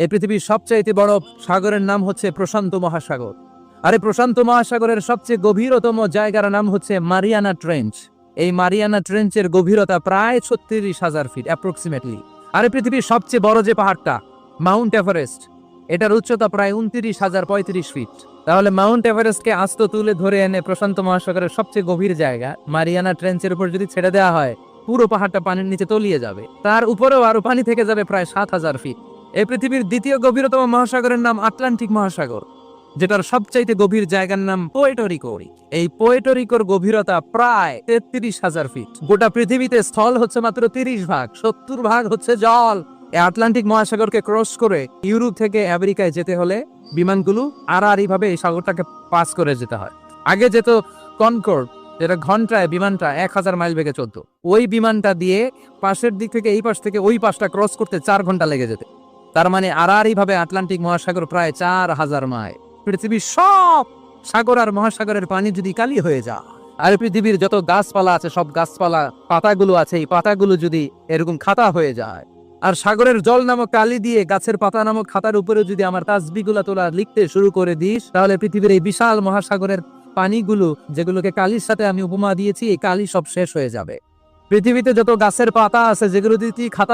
এই পৃথিবীর সবচাইতে বড় সাগরের নাম হচ্ছে প্রশান্ত মহাসাগর। আর এই প্রশান্ত মহাসাগরের সবচেয়ে গভীরতম জায়গার নাম হচ্ছে মারিয়ানা ট্রেঞ্চ। এই মারিয়ানা ট্রেঞ্চের গভীরতা প্রায় 36,000 ফিট অ্যাপ্রক্সিমেটলি। আর এই পৃথিবীর সবচেয়ে বড় যে পাহাড়টা মাউন্ট এভারেস্ট, এটার উচ্চতা প্রায় 29,035 ফিট। তাহলে মাউন্ট এভারেস্টকে আস্ত তুলে ধরে এনে প্রশান্ত মহাসাগরের সবচেয়ে গভীর জায়গা মারিয়ানা ট্রেঞ্চের উপর যদি ছেড়ে দেওয়া হয়, পুরো পাহাড়টা পানির নিচে তলিয়ে যাবে। তার উপরেও আরো পানি থেকে যাবে প্রায় 7,000 ফিট। এই পৃথিবীর দ্বিতীয় গভীরতম মহাসাগরের নাম আটলান্টিক মহাসাগর, যেটার সবচাইতে গভীর জায়গার নাম পোয়েটোরিকো। এই পোয়েটোরিকোর গভীরতা প্রায় 33,000 ফিট। গোটা পৃথিবীতে স্থল হচ্ছে মাত্র 30 ভাগ, 70 ভাগ হচ্ছে জল। এই আটলান্টিক মহাসাগরকে ক্রস করে ইউরোপ থেকে আমেরিকায় যেতে হলে বিমানগুলো আড়াআড়ি ভাবে এই সাগরটাকে পাস করে যেতে হয়। আগে যেত কনকর্ড, যেটা ঘন্টায় বিমানটা 1000 মাইল বেগে চলত। ওই বিমানটা দিয়ে পাশের দিক থেকে এই পাশ থেকে ওই পাশটা ক্রস করতে 4 ঘন্টা লেগে যেত। তার মানে আড়াআড়ি ভাবে আটলান্টিক মহাসাগর প্রায় 4000 মাইল। পৃথিবীর সব সাগর আর মহাসাগরের পানি যদি কালি হয়ে যায়, আর পৃথিবীর যত গাছপালা আছে সব গাছপালা পাতাগুলো আছে, এই পাতাগুলো যদি এরকম খাতা হয়ে যায়, আর সাগরের জল নামক কালি দিয়ে গাছের পাতা নামক খাতার উপরে যদি আমার তাসবিহগুলা তোলা লিখতে শুরু করে দিস, তাহলে পৃথিবীর এই বিশাল মহাসাগরের পানিগুলো, যেগুলোকে কালির সাথে আমি উপমা দিয়েছি, এই কালি সব শেষ হয়ে যাবে। পৃথিবীতে যত গাছের পাতা আছে যেগুলো দিয়ে তুই খাতা